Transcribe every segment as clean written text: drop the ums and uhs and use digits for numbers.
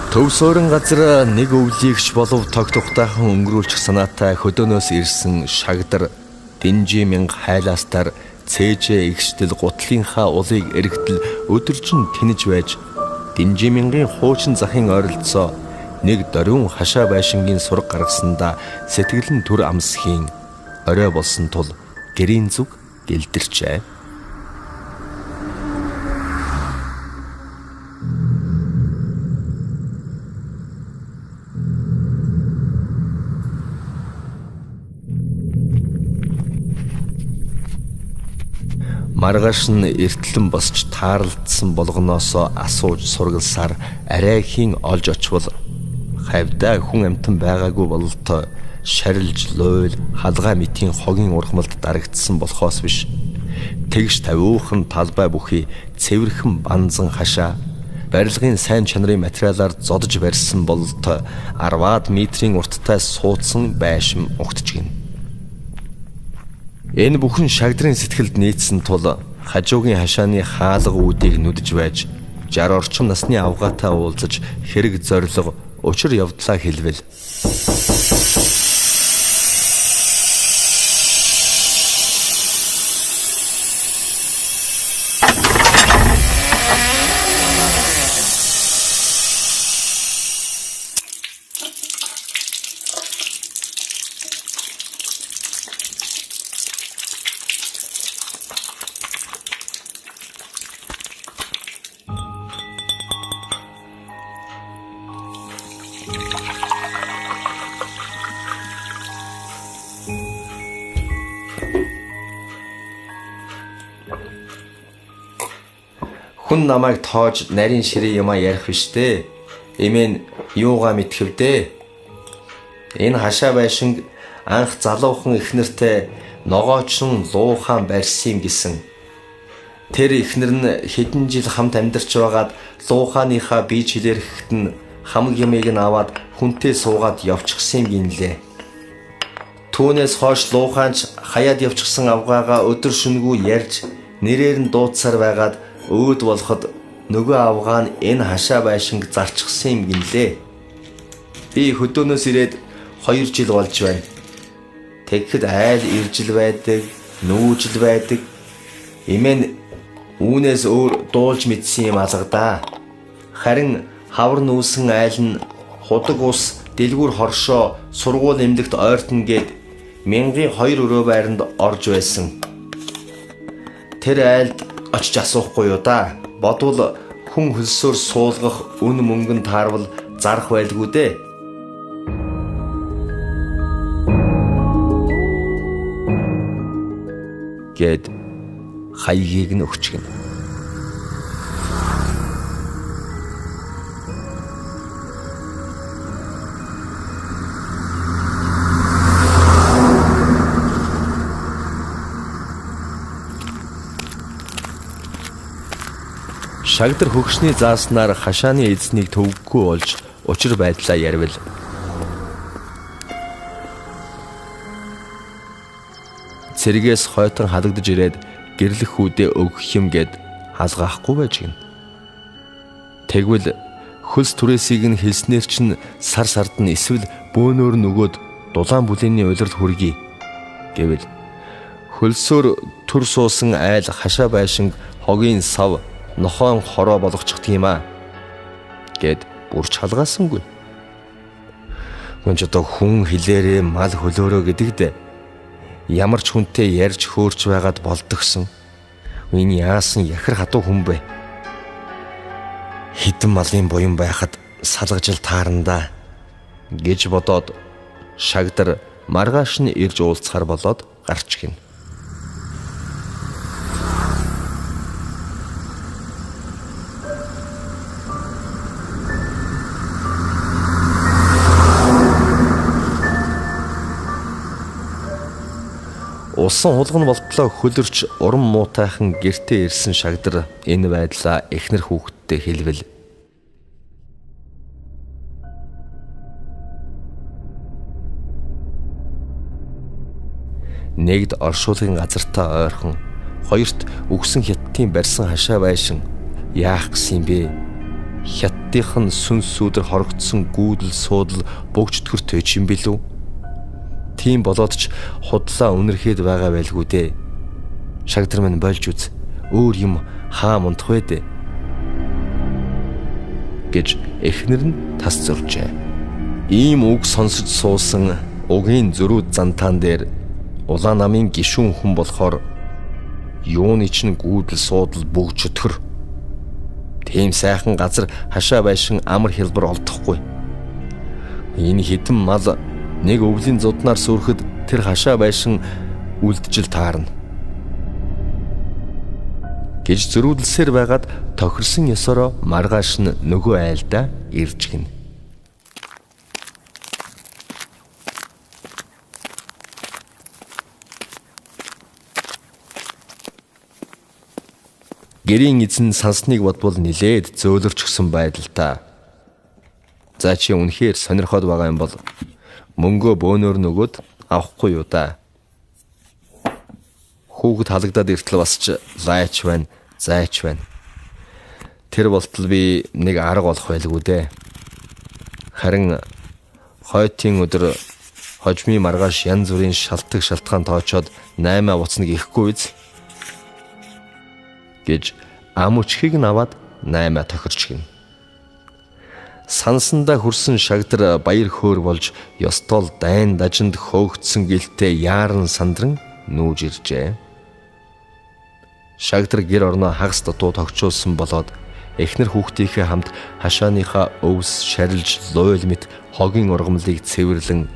Төвсөрөн газар нэг өвлийгч болов тогтохтайхан өнгөрүүлчих санаатай хөдөөнөөс ирсэн Шагдар Динжиминг хайлаастаар цээжээ игшдэл гутлынхаа улыг эргэтэл өдөржин тэнэж байж Динжимингийн хуучин захын ойролцоо нэг дөрвөн хашаа байшингийн сураг гаргасандаа сэтгэлэн түр амсхийн орой болсон тул гэрийн зүг гэлдэрчээ. Маргааш нь эртлэн босч таарлдсан болгоноосоо асууж сургалсаар арайхийн олж очвол хавьдаа хүн амтан байгаагүй бололтой шарилж лойл халгаа мэтийн хогийн урхамалд дарагдсан болохоос биш тэгш тавиухан талбай бүхий цэвэрхэн банзан хашаа барилгын сайн чанарын материалаар зодож барьсан бололтой 10-аад метрийн урттай суудсан байшин угтж гин. Энэ бүхэн Шагдрын сэтгэлд нийцсэн тул хажуугийн хашааны хаалга үүдийг нүдж байж 60 орчим насны авгаатай уулзаж хэрэг зориг учир явдлаа хэлвэл хүн намайг тоож нарийн ширээ юма ярих биштэй. Эмээн юугаа мэдхэвдээ. Энэ хашаа байшинг анх залуухан эхнэртэй ногоочин луухан барьсан юм гэсэн. Тэр эхнэр нь хэдэн жил хамт амьдарч байгаад лууханыхаа бие жилэрхэд нь хамаг ямыг нь аваад хүнтэй суугаад явчихсан юм гинлээ. Түүнээс хойш лууханч хаяад явчихсан авгаагаа өдөр шөнөгүй ярьж нэрээр нь дуудсаар байгаад өөд болоход нөгөө авгаа нь энэ хашаа байшинг зарчихсан юм гинлээ. Би хөдөөнөөс ирээд 2 жил болж байна. Тэгэхэд айл иржил байдаг, нүүжил байдаг. Эмээн үүнээс өөр дуулж мэдсэн юм алгадаа. Харин хавар нүүсэн айл нь худаг ус, дэлгүүр хоршоо, сургууль эмнэлэгт ойртон гээд 1200 өрөө байранд орж байсан. Тэр айлд очиж асуухгүй юу да. Бодвол хүн хөлсөөр суулгах үн мөнгөн таарвал зарах байлгүй дээ. Гэд хаягийг нь өгчгэн. Шагдар хөгшний зааснаар хашааны эзнийг төвөггүй болж учир байдлаа ярил. Цэргээс хойтон халагдж ирээд гэрлэх хүүдээ өгөх юм гэд халгаахгүй байж гин. Тэгвэл хөлс түрээсийг нь хэлснээр чинь сар сард нь эсвэл бөөнөр нөгөөд дулаан бүлээний улирал хүргэе гэвэл хөлсөөр төр суусан айл хашаа байшинг хогийн сав нохоон хороо болгочих тийм аа гэд бүрч халгаасангүй. Гүн ч одоо хүн хилээрээ мал хөлөөрөө гэдэгдээ ямар ч хүнтэй ярьж хөөрч байгаад болдгсон. Энэ яасан яхар хатуу хүн бэ? Хитэн малын буян байхад салгажил таарандаа гэж бодоод Шагдар маргааш нь ирж уулзахаар болоод гарч гин. Усан хулган болтлоо хөлөрч уран муутайхан гэртээ ирсэн Шагдар энэ байдлаа эхнэр хүүхэдтэй хэлвэл Нэгд оршуулгын газартаа ойрхон, хоёрт үгсэн хятадын барьсан хашаа байшин яах гэсэн бэ? Хятадынх нь сүнс сүдэр хорогдсон гүйдэл суудал бөгжтгөр төч юм билүү? Тийм болоод ч худлаа үнэрхэд байгаа байлгүй дээ. Шагдар минь болж үз. Өөр юм хаа мундах вэ дээ? Гэж эхнэр нь тас зуржээ. Ийм үг сонсож суусан угийн зөрүүд зантаан дээр улаан намын гишүүн хүн болохоор юуны чинь гүйдэл суудал бөгжтгөр. Тийм сайхан газар хашаа байшин амар хэлбэр олдохгүй. Энэ хитэн мал нэг өвлийн зуднаар сүрхэд тэр хашаа байшин үлджил таарна. Гэж зөрүүлсээр байгаад тохирсон ёсороо маргааш нь нөгөө айлдаа ирж гин. Гэрийн эзэн сансныг бодвол нилээд зөөлөрч гсэн байдалтай. За чи үнэхээр сонирхоод байгаа юм бол мөнгөө бөөнөр нөгөөд авахгүй юу да? Хүүхэд халагдаад иртэл бас ч зайч байна. Тэр болтол би нэг арга олох байлгүй дээ. Харин хойтын өдөр хожмын маргааш янз бүрийн шалтгаан шалтгаан тоочоод 8 буцна гэхгүй биз? Гэж ам өчхийг нь аваад 8 тохирч гин. Сансандаа хүрсэн шагдар баяр хөөр болж ёстол дайн дажинд хөөгдсөн гэлтэй яаран сандран нүүж иржээ. Шагдар гэр орноо хагас дутуу тогтчулсан болоод эхнэр хүүхдийнхээ хамт хашааныхаа өвс шарилж луйл мэт хогийн ургамлыг цэвэрлэн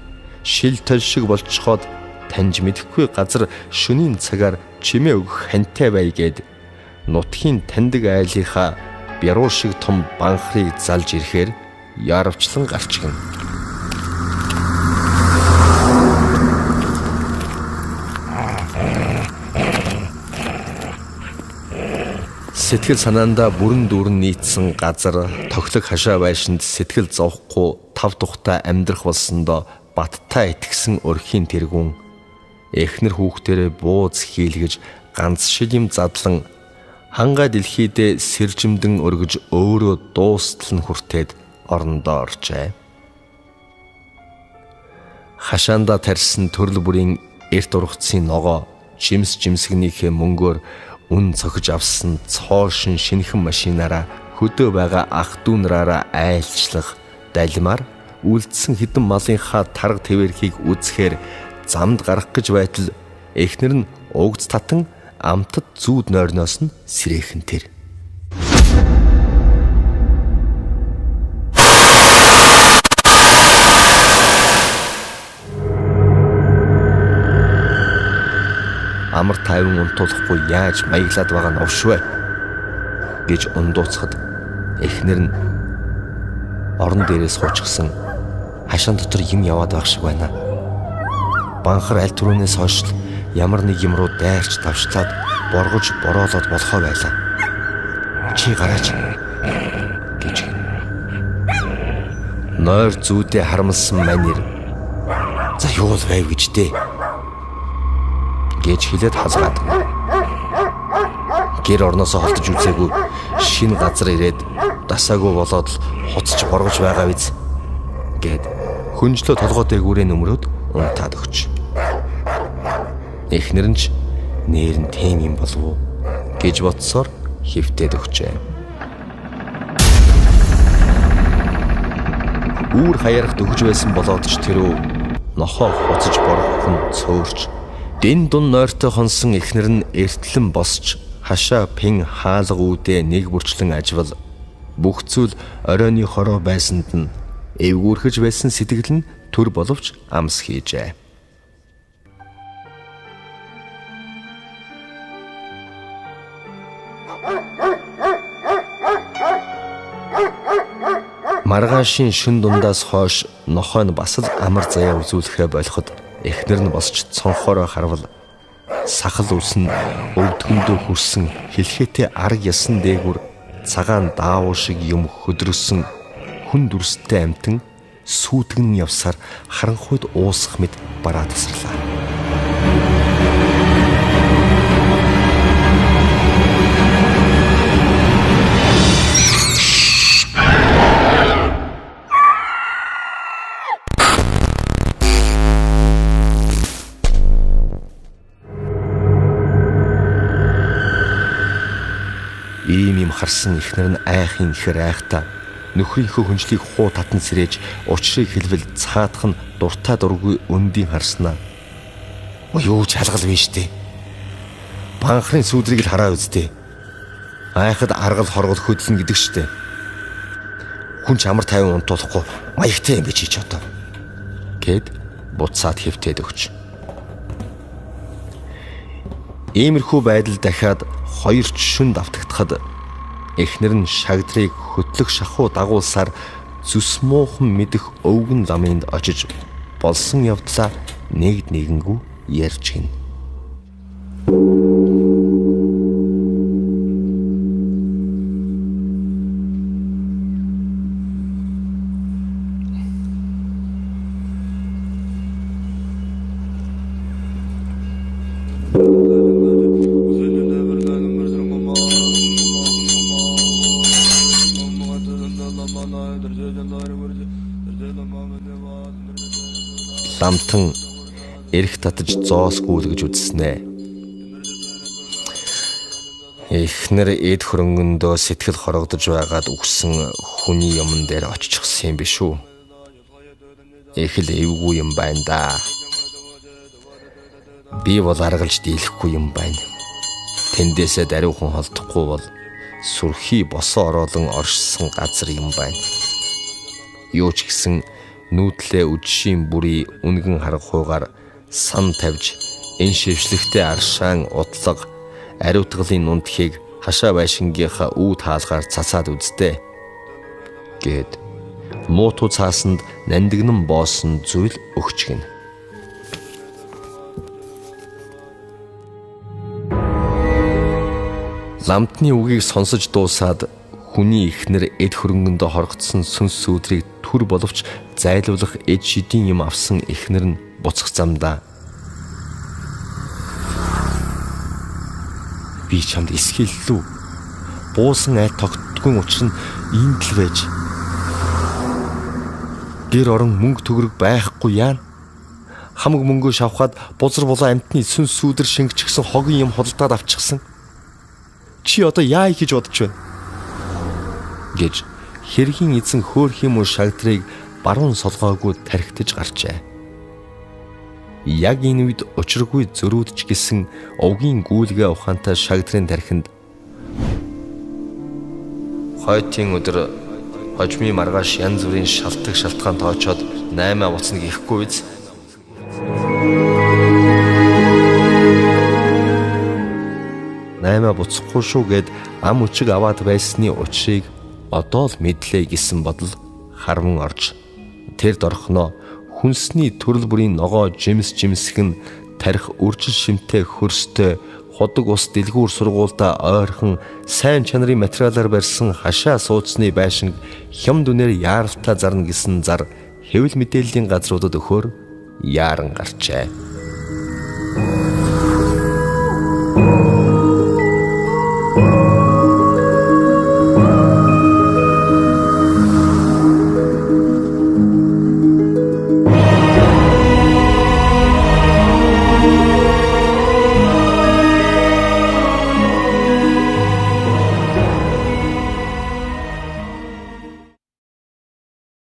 шил тол шиг болцоход таньж мэдэхгүй газар шөнийн цагаар чимээ өгөх хантай бай гээд нутгийн таньдаг айлынхаа бяруу шиг том банхрыг залж ирэхээр яарвчлан гарч гин. Сэтгэл санаандаа бүрэн дүүрэн нийцсэн газар тоглог хашаа байшинд сэтгэл зовхгүй тав тухтай амьдрах болсондоо баттай итгэсэн өрхийн тэргүүн эхнэр хүүхдэрээ бууз хийлгэж ганц шил юм задлан хангаа дэлхийдээ сэржимдэн өргөж өөрөө дуустал нь хүртээд орондоо оржээ. Хашаанда тарьсан төрөл бүрийн эрт ургацын ногоо жимсгнийхээ мөнгөөр үн цохиж авсан цоошин шинэхэн машинаараа хөдөө байгаа ах дүү нараараа айлчлах далимаар үлдсэн хідэн малынхаа тарга твэрхийг үзэхээр замд гарах гэж байтал эхнэр нь угц татан амтад зүүд нойрноос нь сэрээхэн тэр. Амар тайван унтуулахгүй яаж маяглаад байгаа новшвэ гэж ундууцахад эхнэр нь орон дээрээ суучихсан хашаан дотор юм яваад байх шиг байна. Банхар аль түрүүнээс хойш ямар нэг юм руу дайрч давшлаад боргож бороолоод болохоо байлаа. Чи гараач гэж нойр зүүдээ харамлсан манер. За юу л байв гэж дээ гэж хэлээд хазгаад гэр орноосоо холдож үзээгүй шинэ газар ирээд дасаагүй болоод л хуцч боргож байгаа биз гэд хөнжлөө толгой дээгүүрээ нөмрөөд унтаад өгч. Эхнэр нь ч нээр нь тийм юм болов уу гэж бодсоор хөвтөд өгчээ. Үүр хаярахт өгж байсан болоод ч тэрөө нохоо хуцаж боргох нь цөөрч дэн дун нойртой хонсон эхнэр нь эртлэн босч хашаа пин хаалга үүдээ нэг бүрчлэн ажвал бүх зүйл оройны хороо байсанд нь эвгүүрхэж байсан сэтгэл нь төр боловч амс хийжээ. Маргаашийн шин дундаас хойш нохой нь бас л амар заяа үзүүлэхэ болоход эхнэр нь босч цонхороо харвал сахал үс нь өвдгөндөө хүрсэн хэлхээтэй арга ясан дээгүр цагаан даавуу шиг юм хөдрөсөн хүн дүрстэй амтан сүйтгэн явсаар харанхуйд уусах мэт бараа тасрлаа. ийм харсан эхнэр нь айхын ихэр айхтаа нөхрийнхөө хүнжлийг хуу татан сэрээж учрыг хэлбэл цаадах нь дуртай дургүй өндийн харснаа. Юу ч халгал биш дээ. Банхрын сүудрийг л хараа үздэй. Айхад аргал хоргол хөдлөн гэдэг штэ. Хүн ч амар тайван унтуулахгүй маягтай юм биш ч одоо. Гэд буцаад хэвтээд өгч. Иймэрхүү байдал дахиад 2 шөнө давтагдахад эхнэр нь шагдрыг хөтлөх шахуу дагуулсаар зүс муухан мэдэх өвгөн ламынд очиж болсон явдлаа нэгэнгүй ярьж гин. Ламтан эрх татаж зоос гүйлгэж үзснэ. Эхнэр эд хөрөнгөндөө сэтгэл хорогдож байгаад үгсэн хүний юмн дээр очихсан юм биш үү? Их л эвгүй юм байна да. Би бол аргалж дийлэхгүй юм байна. Тэндээсээ даруйхан холдохгүй бол сүрхий босоо ороолон оршсон газар юм байна. Юу ч гэсэн нүүдлээ үдшийн бүрий үнгэн харгахуугаар сан тавьж энэ шившлэгтэй аршаан удлаг ариутгалын нундхийг хашаа байшингийнхаа үүд хаалгаар цацаад үзтээ. Гэд мууту цаасанд нандинан боосон зүйл өгч гин. Ламтны үгийг сонсож дуусаад хүний эхнэр эд хөрөнгөндөө хоргоцсон сүнс сүудрийг түр боловч зайлуулах эд шидийн юм авсан эхнэр нь буцах замдаа. Би чамд эсхийллүү. Буусан айл тогтдгүй учир нь иймд л байж. Гэр орон мөнгө төгрөг байхгүй яана. Хамаг мөнгөө шавхаад бузар булаа амтны сүнс сүудэр шингэчихсэн хогийн юм худалдаад авчихсан. Чи одоо яа хийж бодож байна? Гэж хэргийн эзэн хөөрхийн мөн шагдрыг баруун солгоогүй тархитаж гарчээ. Яг энэ үед учиргүй зөрүүдч гисэн овгийн гүйлгээ ухаантай шагдрын тархинд хойтын өдөр хожмын маргааш янз бүрийн шалтгаан шалтгаан тоочоод 8 буцна гэхгүй биз? Наймаа буцахгүй шүү гэд ам өчиг аваад байсны учрыг одоо л мэдлээ гэсэн бодол харман орж тэр дорхноо хүнсний төрөл бүрийн ногоо жимсэх нь тарих үржил шимтэй хөрстэй худаг ус дэлгүүр сургуультай ойрхон сайн чанарын материалаар барьсан хашаа суудсны байшинг хям дүнээр яаралтай зарна гэсэн зар хэвлэл мэдээллийн газруудад өгөхөөр яаран гарчээ.